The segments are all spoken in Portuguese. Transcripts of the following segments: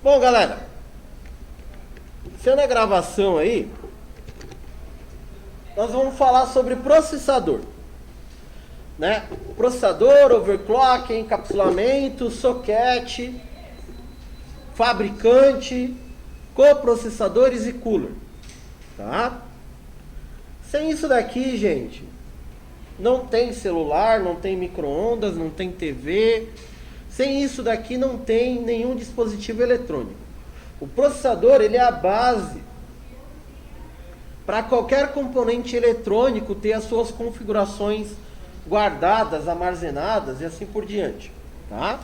Bom, galera, sendo a gravação aí, nós vamos falar sobre processador, né? Processador, overclock, encapsulamento, socket, fabricante, coprocessadores e cooler, tá? Sem isso daqui, gente, não tem celular, não tem micro-ondas, não tem TV. Sem isso daqui não tem nenhum dispositivo eletrônico. O processador, ele é a base para qualquer componente eletrônico ter as suas configurações guardadas, armazenadas e assim por diante, tá?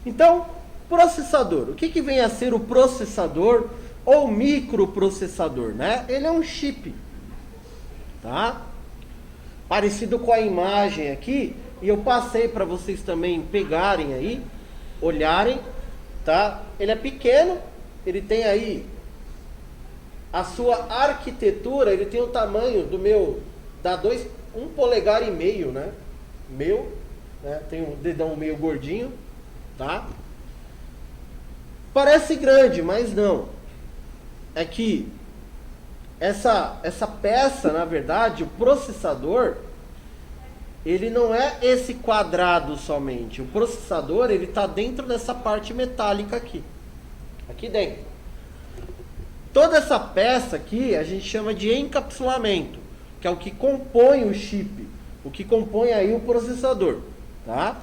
Então, processador. O que vem a ser o processador ou microprocessador, né? Ele é um chip, tá? Parecido com a imagem aqui, e eu passei para vocês também pegarem aí, olharem, tá? Ele é pequeno, ele tem aí a sua arquitetura, ele tem o tamanho do meu, dá 1,5 polegar, né? Meu, né? Tem um dedão meio gordinho, tá? Parece grande, mas não. É que essa peça, na verdade, o processador, ele não é esse quadrado somente. O processador, ele está dentro dessa parte metálica aqui. Aqui dentro. Toda essa peça aqui a gente chama de encapsulamento, que é o que compõe o chip, o que compõe aí o processador, tá?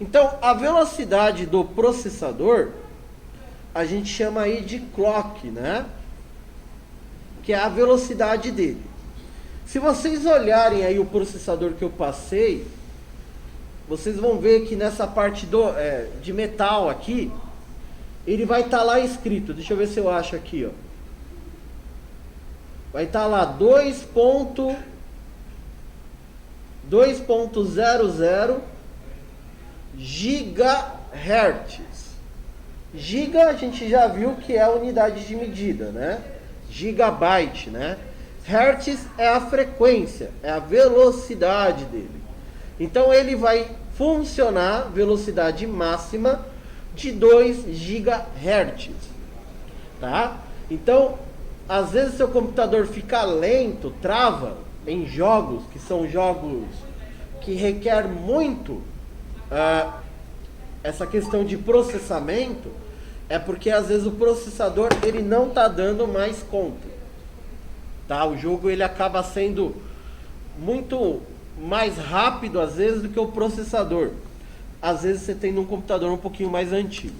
Então, a velocidade do processador a gente chama aí de clock, né? Que é a velocidade dele. Se vocês olharem aí o processador que eu passei, vocês vão ver que nessa parte de metal aqui, ele vai estar lá escrito, deixa eu ver se eu acho aqui, ó. Vai estar lá 2.00 GHz. Giga a gente já viu que é a unidade de medida, né? Gigabyte, né? Hertz é a frequência, é a velocidade dele. Então ele vai funcionar velocidade máxima de 2 GHz, tá? Então, às vezes seu computador fica lento, trava em jogos, que são jogos que requer muito essa questão de processamento, é porque às vezes o processador ele não está dando mais conta, tá? O jogo ele acaba sendo muito mais rápido às vezes do que o processador. Às vezes você tem um computador um pouquinho mais antigo.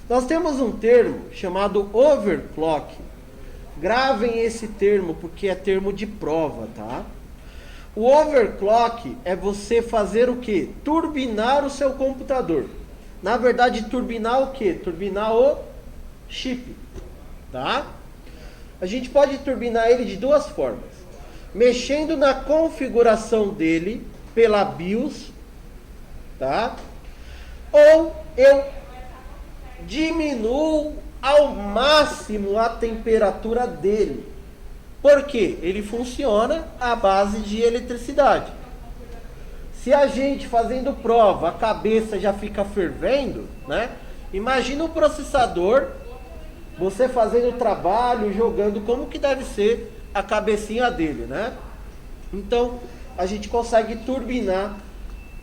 Nós temos um termo chamado overclock. Gravem esse termo porque é termo de prova, tá? O overclock é você fazer o quê? Turbinar o seu computador. Na verdade, turbinar o quê? Turbinar o chip, tá? A gente pode turbinar ele de duas formas. Mexendo na configuração dele pela BIOS, tá? Ou eu diminuo ao máximo a temperatura dele. Por quê? Ele funciona à base de eletricidade. Se a gente fazendo prova, a cabeça já fica fervendo, né? Imagina o processador, você fazendo o trabalho, jogando, como que deve ser a cabecinha dele, né? Então, a gente consegue turbinar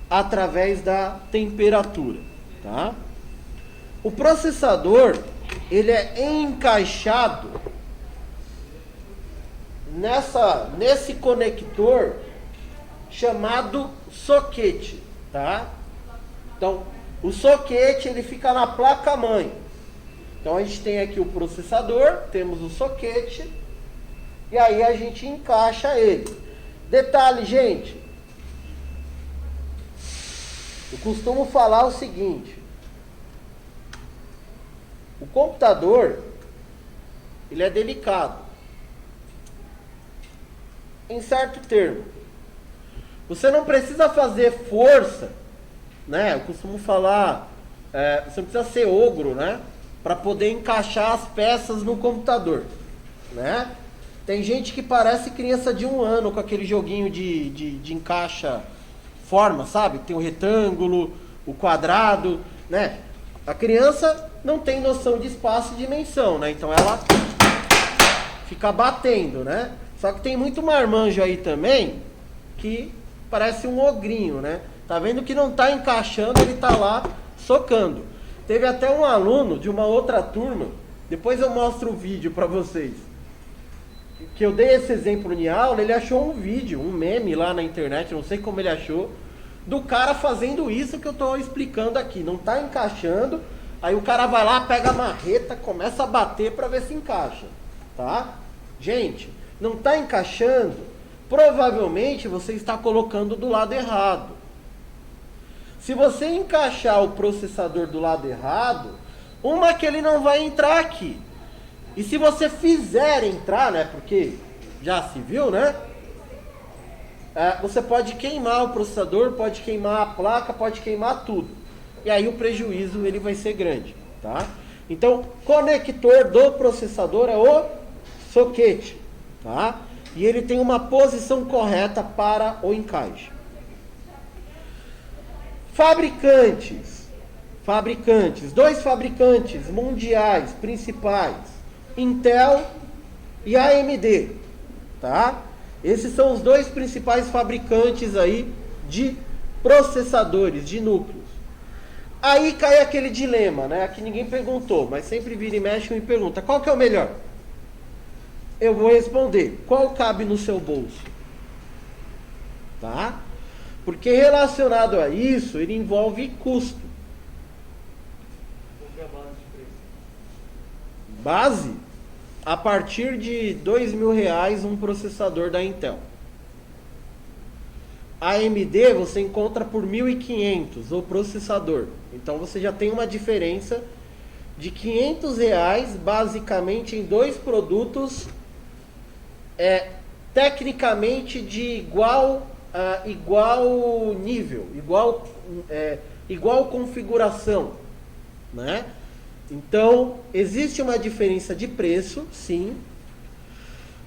através da temperatura, tá? O processador, ele é encaixado nesse conector chamado socket, tá? Então, o socket ele fica na placa-mãe. Então, a gente tem aqui o processador, temos o socket, e aí a gente encaixa ele. Detalhe, gente, eu costumo falar o seguinte: o computador, ele é delicado, em certo termo. Você não precisa fazer força, né? Eu costumo falar, você não precisa ser ogro, né? Para poder encaixar as peças no computador, né? Tem gente que parece criança de 1 ano com aquele joguinho de encaixa forma, sabe? Tem o retângulo, o quadrado. né? A criança não tem noção de espaço e dimensão, né? Então ela fica batendo, né? Só que tem muito marmanjo aí também que parece um ogrinho, né? Tá vendo que não tá encaixando, ele tá lá socando. Teve até um aluno de uma outra turma, depois eu mostro o vídeo para vocês, que eu dei esse exemplo em aula. Ele achou um vídeo, um meme lá na internet, não sei como ele achou, do cara fazendo isso que eu tô explicando aqui. Não tá encaixando, aí o cara vai lá, pega a marreta, começa a bater para ver se encaixa, tá? Gente, não tá encaixando, provavelmente você está colocando do lado errado. Se você encaixar o processador do lado errado, uma que ele não vai entrar aqui. E se você fizer entrar, né, porque já se viu, né? Você pode queimar o processador, pode queimar a placa, pode queimar tudo. E aí o prejuízo ele vai ser grande, tá? Então, conector do processador é o soquete, tá? E ele tem uma posição correta para o encaixe. Fabricantes, dois fabricantes mundiais principais, Intel e AMD, tá? Esses são os dois principais fabricantes aí de processadores, de núcleos. Aí cai aquele dilema, né? Aqui ninguém perguntou, mas sempre vira e mexe e me pergunta, qual que é o melhor? Eu vou responder, qual cabe no seu bolso? Tá? Porque relacionado a isso, ele envolve custo. Qual que é a base de preço? Base? A partir de R$2.000 um processador da Intel. AMD você encontra por 1.500 o processador. Então você já tem uma diferença de R$500 basicamente em dois produtos tecnicamente de igual nível, igual configuração, né? Então existe uma diferença de preço, sim,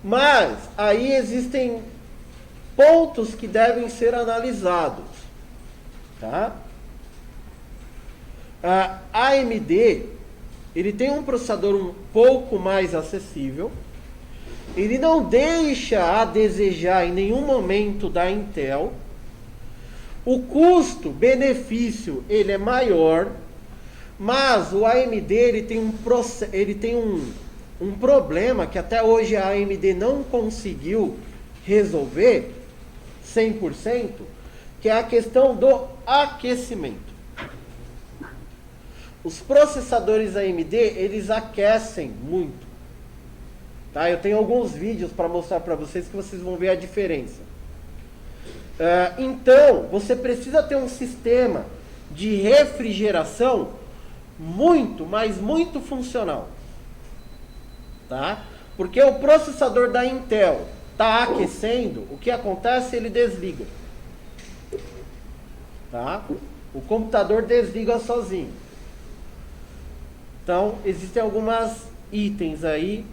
mas aí existem pontos que devem ser analisados, tá? A AMD ele tem um processador um pouco mais acessível. Ele não deixa a desejar em nenhum momento da Intel. O custo-benefício ele é maior, mas o AMD ele tem um problema que até hoje a AMD não conseguiu resolver 100%, que é a questão do aquecimento. Os processadores AMD eles aquecem muito. Tá? Eu tenho alguns vídeos para mostrar para vocês que vocês vão ver a diferença. Então, você precisa ter um sistema de refrigeração muito, mas muito funcional. Tá? Porque o processador da Intel está aquecendo, o que acontece? Ele desliga. Tá? O computador desliga sozinho. Então, existem algumas itens aí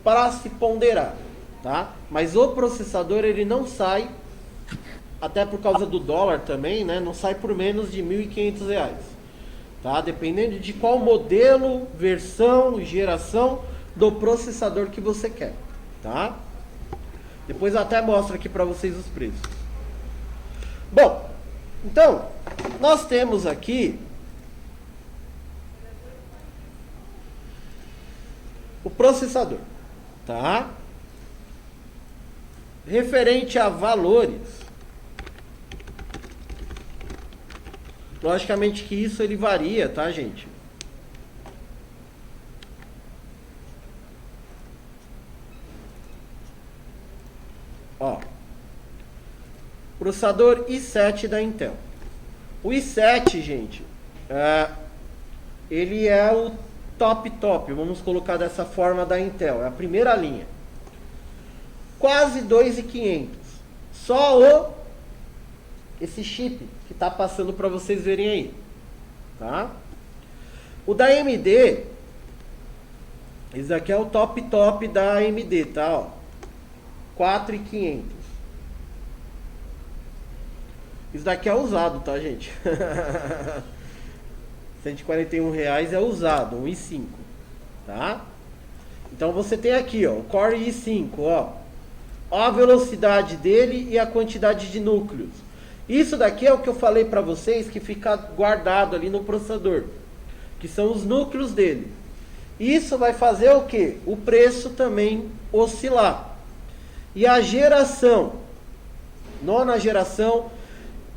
para se ponderar, tá? Mas o processador ele não sai, até por causa do dólar também, né? Não sai por menos de R$1.500, tá? Dependendo de qual modelo, versão e geração do processador que você quer, tá? Depois eu até mostro aqui para vocês os preços. Bom, então nós temos aqui o processador. Tá? Referente a valores, logicamente que isso ele varia, tá, gente? Ó, processador i7 da Intel. O i7, gente, ele é o top, vamos colocar dessa forma da Intel, é a primeira linha. Quase 2.500. Só esse chip que está passando para vocês verem aí, tá? O da AMD, esse aqui é o top da AMD, tá? Ó, 4.500. Isso daqui é usado, tá, gente? R$ 141 é usado, um i5, tá? Então você tem aqui, ó, o Core i5, ó a velocidade dele e a quantidade de núcleos. Isso daqui é o que eu falei para vocês que fica guardado ali no processador, que são os núcleos dele. Isso vai fazer o que? O preço também oscilar. E a geração, nona geração,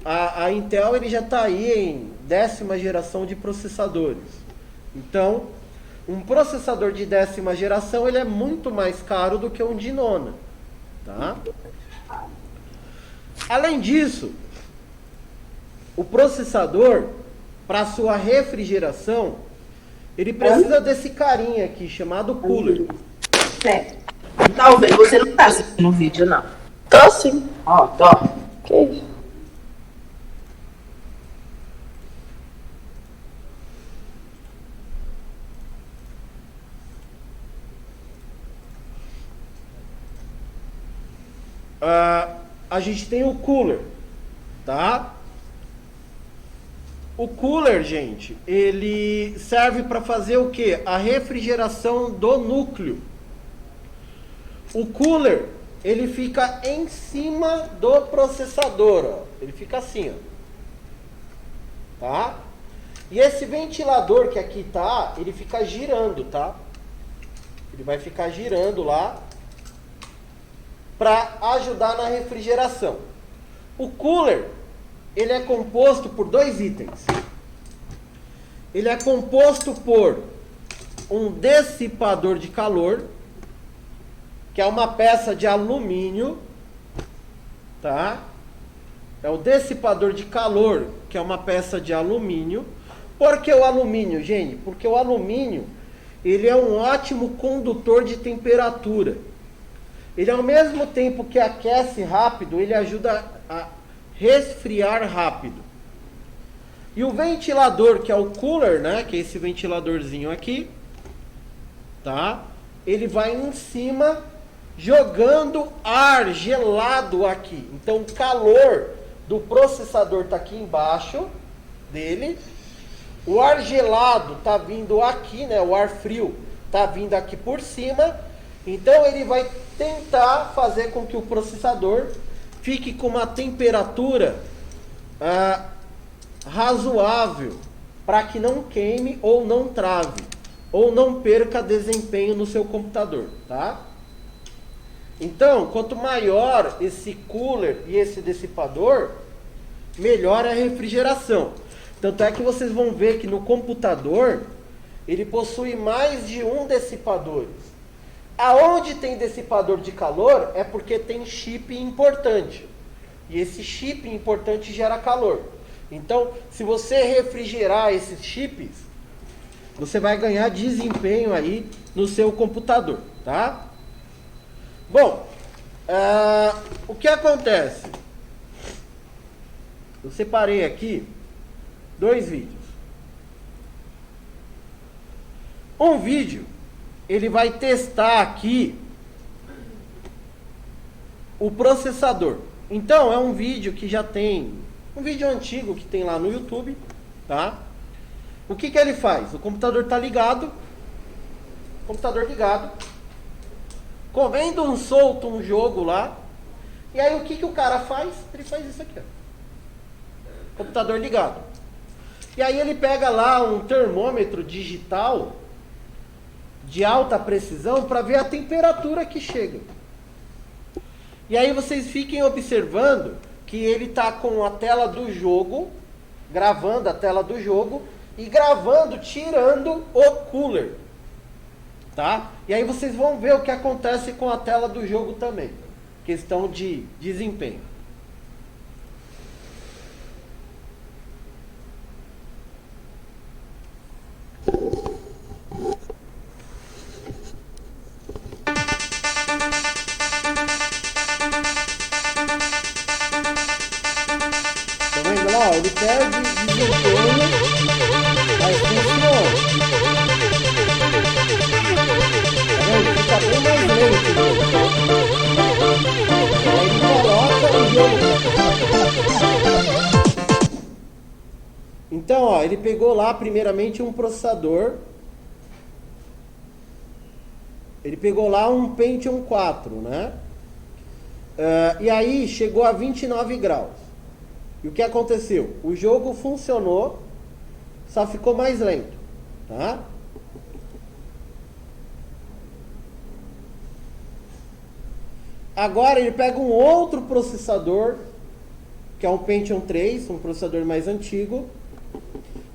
a Intel ele já está aí em 10ª geração de processadores. Então, um processador de 10ª geração ele é muito mais caro do que um de nona. Tá? Além disso, o processador, para sua refrigeração, ele precisa desse carinha aqui, chamado cooler. Certo. Talvez você não tá assistindo o vídeo, não. Tô sim. Ó, tô. Que isso? A gente tem o cooler, tá? O cooler, gente, ele serve para fazer o que? A refrigeração do núcleo. O cooler, ele fica em cima do processador, ó. Ele fica assim, ó. Tá? E esse ventilador que aqui tá, ele fica girando, tá? Ele vai ficar girando lá para ajudar na refrigeração. O cooler, ele é composto por dois itens. Ele é composto por um dissipador de calor, que é uma peça de alumínio, tá? É o dissipador de calor, que é uma peça de alumínio. Por que o alumínio, gente? Porque o alumínio, ele é um ótimo condutor de temperatura. Ele, ao mesmo tempo que aquece rápido, ele ajuda a resfriar rápido. E o ventilador, que é o cooler, né? Que é esse ventiladorzinho aqui, tá? Ele vai em cima, jogando ar gelado aqui. Então, o calor do processador está aqui embaixo dele. O ar gelado está vindo aqui, né? O ar frio está vindo aqui por cima. Então, ele vai tentar fazer com que o processador fique com uma temperatura razoável, para que não queime ou não trave, ou não perca desempenho no seu computador, tá? Então, quanto maior esse cooler e esse dissipador, melhor é a refrigeração. Tanto é que vocês vão ver que no computador, ele possui mais de um dissipadores. Aonde tem dissipador de calor é porque tem chip importante. E esse chip importante gera calor. Então, se você refrigerar esses chips, você vai ganhar desempenho aí no seu computador, tá? Bom, o que acontece? Eu separei aqui dois vídeos. Um vídeo, ele vai testar aqui o processador. Então, é um vídeo que já tem, um vídeo antigo que tem lá no YouTube, tá? O que que ele faz? O computador está ligado, computador ligado, comendo um jogo lá, e aí o que que o cara faz? Ele faz isso aqui, ó. Computador ligado. E aí ele pega lá um termômetro digital de alta precisão para ver a temperatura que chega. E aí vocês fiquem observando que ele está com a tela do jogo, gravando a tela do jogo e gravando, tirando o cooler, tá? E aí vocês vão ver o que acontece com a tela do jogo também, questão de desempenho. Ele perde desempenho, mas funciona. Tá vendo? Fica bem mais lento. Aí ele coloca o jogo. Então, ó, ele pegou lá primeiramente um processador. Ele pegou lá um Pentium 4, né? E aí chegou a 29 graus. E o que aconteceu? O jogo funcionou, só ficou mais lento, tá? Agora ele pega um outro processador, que é um Pentium 3, um processador mais antigo.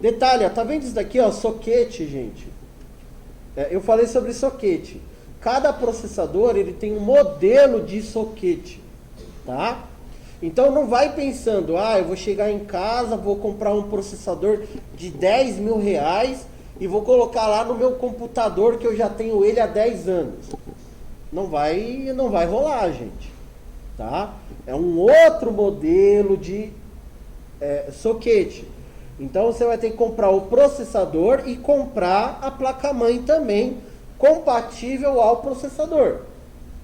Detalhe, ó, tá vendo isso daqui, ó, soquete, gente? Eu falei sobre soquete. Cada processador, ele tem um modelo de soquete, tá? Então não vai pensando, eu vou chegar em casa, vou comprar um processador de 10 mil reais e vou colocar lá no meu computador que eu já tenho ele há 10 anos. Não vai rolar, gente, tá? É um outro modelo de soquete. Então você vai ter que comprar o processador e comprar a placa-mãe também compatível ao processador,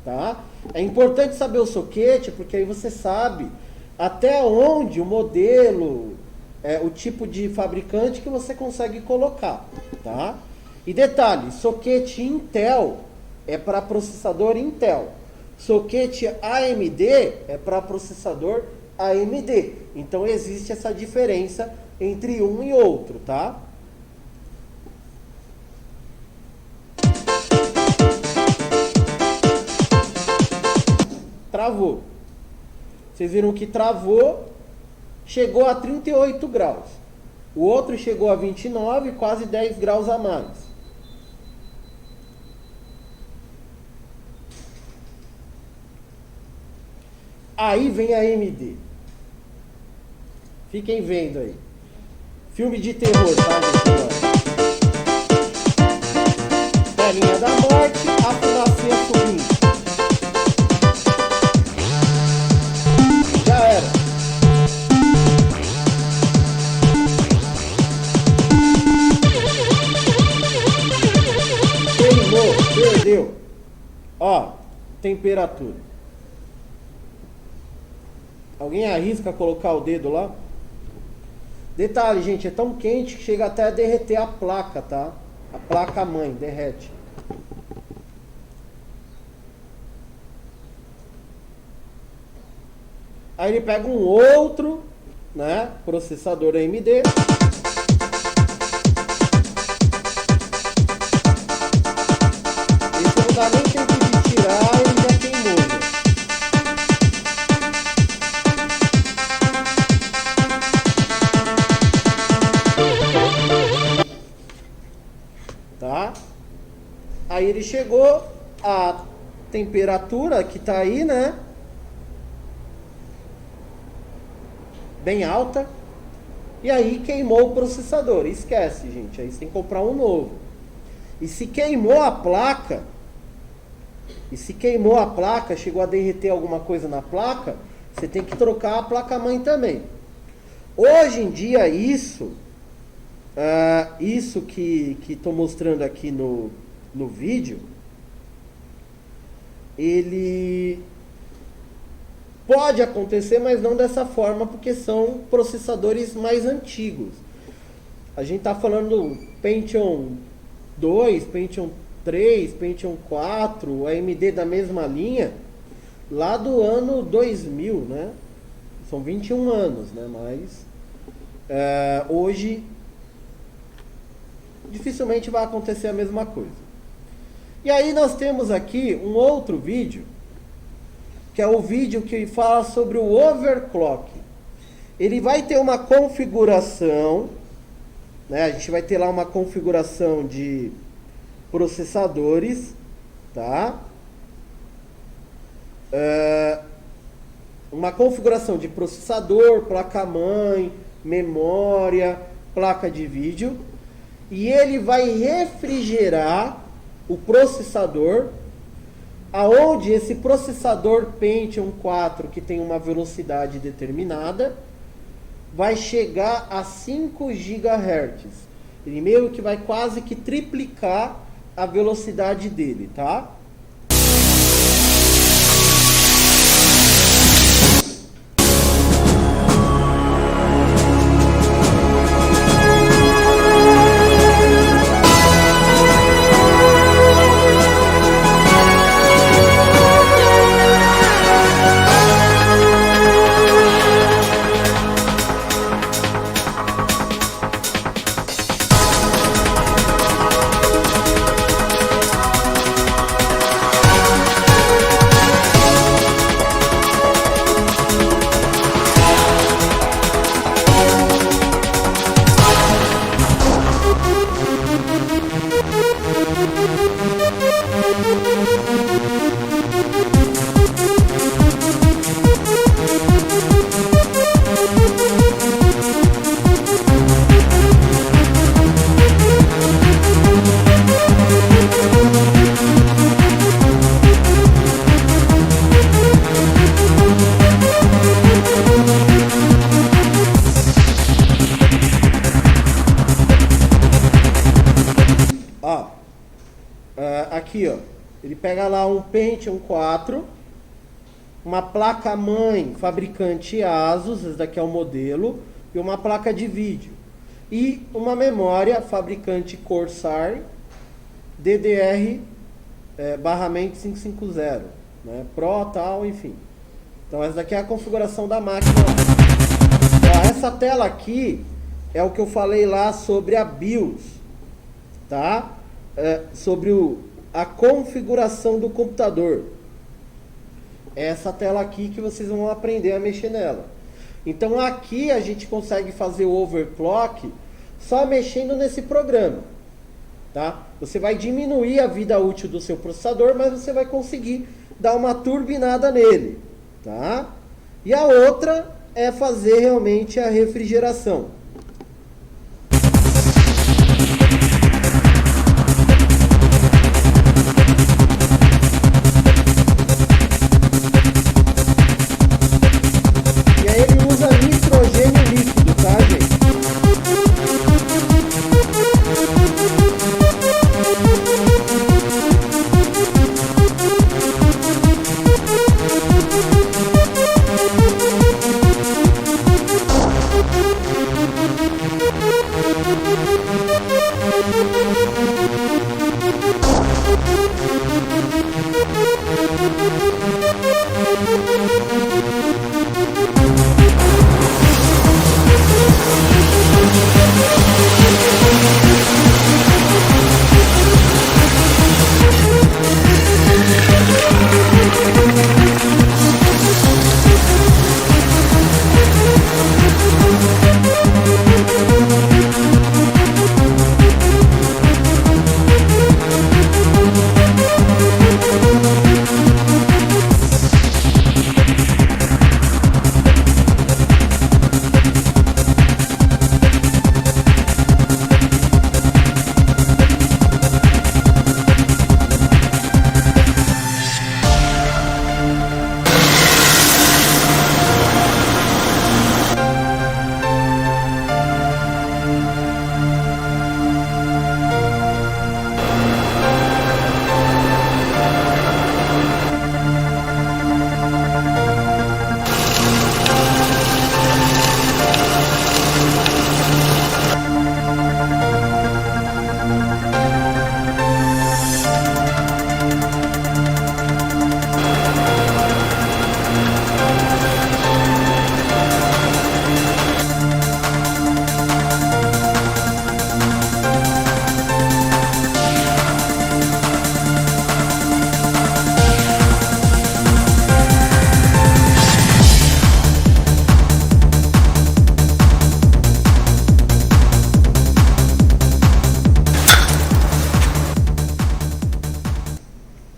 tá? É importante saber o soquete, porque aí você sabe até onde o modelo, o tipo de fabricante que você consegue colocar, tá? E detalhe, soquete Intel é para processador Intel. Soquete AMD é para processador AMD. Então existe essa diferença entre um e outro, tá? Travou. Vocês viram que travou, chegou a 38 graus. O outro chegou a 29, quase 10 graus a mais. Aí vem a AMD. Fiquem vendo aí. Filme de terror, tá, gente? Telinha da morte, a fumacinha subindo. Já era. Queimou, perdeu. Ó, temperatura. Alguém arrisca colocar o dedo lá? Detalhe, gente, é tão quente que chega até a derreter a placa, tá? A placa-mãe derrete. Aí ele pega um outro, né, processador AMD. Esse não dá nem tempo de tirar, ele já queimou, né? Tá? Aí ele chegou a temperatura que tá aí, né? Bem alta. E aí queimou o processador. Esquece, gente. Aí você tem que comprar um novo. E se queimou a placa, chegou a derreter alguma coisa na placa, você tem que trocar a placa-mãe também. Hoje em dia, isso que estou mostrando aqui no vídeo, ele pode acontecer, mas não dessa forma, porque são processadores mais antigos. A gente está falando Pentium 2, Pentium 3, Pentium 4, AMD da mesma linha, lá do ano 2000, né? São 21 anos, né? Mas hoje dificilmente vai acontecer a mesma coisa. E aí nós temos aqui um outro vídeo, que é o vídeo que fala sobre o overclock. Ele vai ter uma configuração, né? A gente vai ter lá uma configuração de processadores, tá? Uma configuração de processador, placa-mãe, memória, placa de vídeo, e ele vai refrigerar o processador, aonde esse processador Pentium 4, que tem uma velocidade determinada, vai chegar a 5 GHz. Ele meio que vai quase que triplicar a velocidade dele, tá? aqui, ó, ele pega lá um Pentium 4, uma placa-mãe fabricante ASUS, esse daqui é o modelo, e uma placa de vídeo. E uma memória fabricante Corsair DDR barramento 550, né? Pro, tal, enfim. Então essa daqui é a configuração da máquina. Ó, essa tela aqui é o que eu falei lá sobre a BIOS, tá? Sobre a configuração do computador. Essa tela aqui que vocês vão aprender a mexer nela. Então aqui a gente consegue fazer o overclock só mexendo nesse programa, tá? Você vai diminuir a vida útil do seu processador, mas você vai conseguir dar uma turbinada nele, tá? E a outra é fazer realmente a refrigeração. E aí ele usa nitrogênio líquido, tá, gente?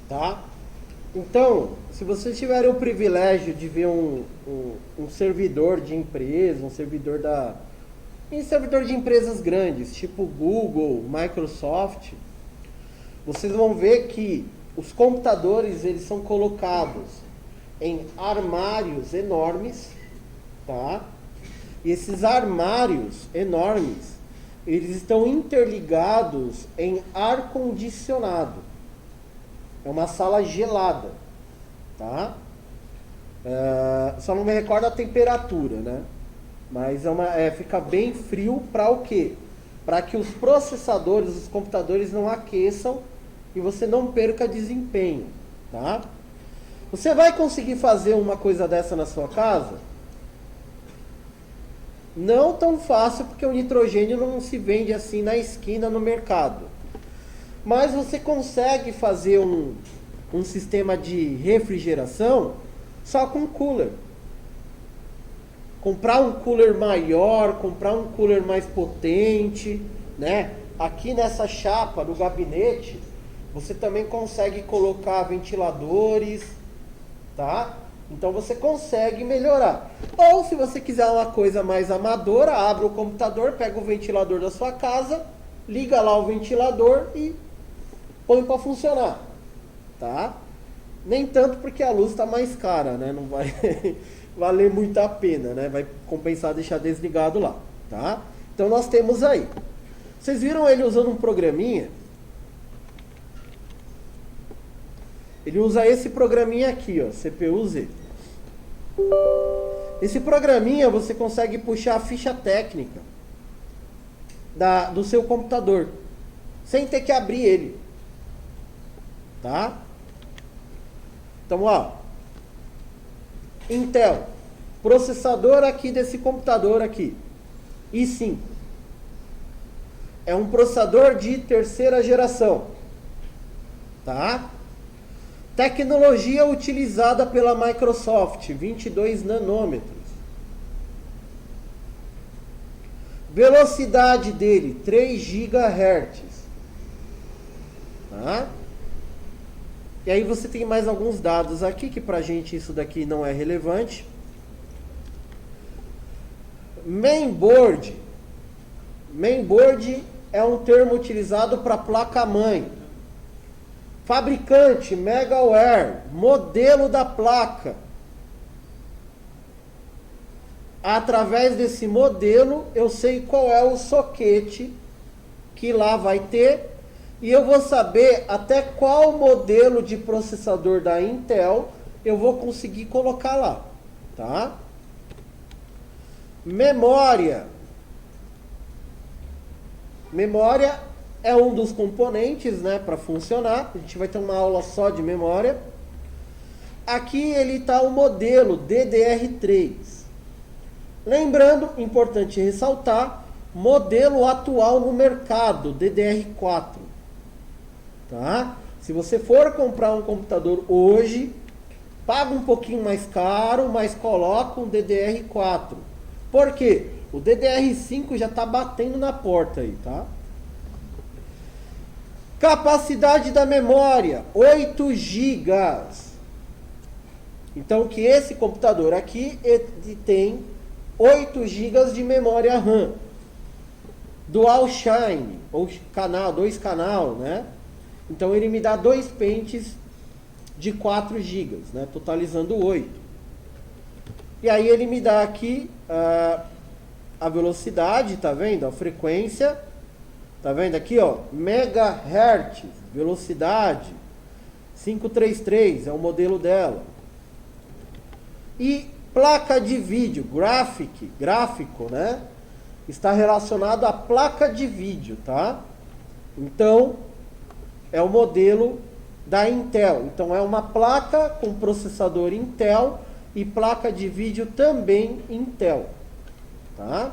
Tá? Então, se vocês tiverem o privilégio de ver um servidor de empresa, um servidor de empresas grandes, tipo Google, Microsoft, vocês vão ver que os computadores eles são colocados em armários enormes, tá? E esses armários enormes, eles estão interligados em ar-condicionado. É uma sala gelada, tá? Só não me recordo a temperatura, né? Mas fica bem frio para o quê? Para que os processadores, os computadores não aqueçam e você não perca desempenho, tá? Você vai conseguir fazer uma coisa dessa na sua casa? Não tão fácil, porque o nitrogênio não se vende assim na esquina no mercado. Mas você consegue fazer um sistema de refrigeração só com cooler. Comprar um cooler maior, comprar um cooler mais potente, né? Aqui nessa chapa, no gabinete, você também consegue colocar ventiladores, tá? Então você consegue melhorar. Ou se você quiser uma coisa mais amadora, abre o computador, pega o ventilador da sua casa, liga lá o ventilador e põe para funcionar, tá? Nem tanto porque a luz está mais cara, né? Não vai valer muito a pena, né? Vai compensar deixar desligado lá, tá? Então nós temos aí. Vocês viram ele usando um programinha Ele usa esse programinha aqui, ó, CPU-Z. Esse programinha você consegue puxar a ficha técnica do seu computador, sem ter que abrir ele. Tá? Então, ó, Intel, processador aqui desse computador aqui, i5. É um processador de terceira geração. Tá? Tecnologia utilizada pela Microsoft, 22 nanômetros. Velocidade dele, 3 GHz. Tá? E aí você tem mais alguns dados aqui, que pra gente isso daqui não é relevante. Mainboard. Mainboard é um termo utilizado para placa-mãe. Fabricante, Megaware, modelo da placa. Através desse modelo, eu sei qual é o soquete que lá vai ter. E eu vou saber até qual modelo de processador da Intel eu vou conseguir colocar lá. Tá? Memória. Memória é um dos componentes, né, para funcionar. A gente vai ter uma aula só de memória. Aqui ele está o modelo DDR3. Lembrando, importante ressaltar, modelo atual no mercado, DDR4. Tá? Se você for comprar um computador hoje, paga um pouquinho mais caro, mas coloca um DDR4. Por quê? O DDR5 já está batendo na porta aí, tá? Capacidade da memória, 8 GB. Então, que esse computador aqui ele tem 8 GB de memória RAM. Dual Shine, ou canal, 2 canal, né? Então, ele me dá 2 pentes de 4 GB, né? Totalizando 8. E aí, ele me dá aqui a velocidade, tá vendo? A frequência. Tá vendo aqui, ó? Megahertz, velocidade. 533 é o modelo dela. E placa de vídeo, gráfico, né? Está relacionado à placa de vídeo, tá? Então, é o modelo da Intel. Então, é uma placa com processador Intel e placa de vídeo também Intel, tá?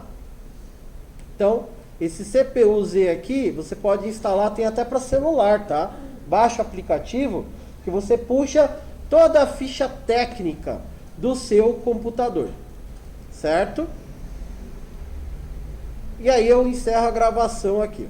Então, esse CPU-Z aqui, você pode instalar, tem até para celular, tá? Baixa o aplicativo que você puxa toda a ficha técnica do seu computador, certo? E aí eu encerro a gravação aqui.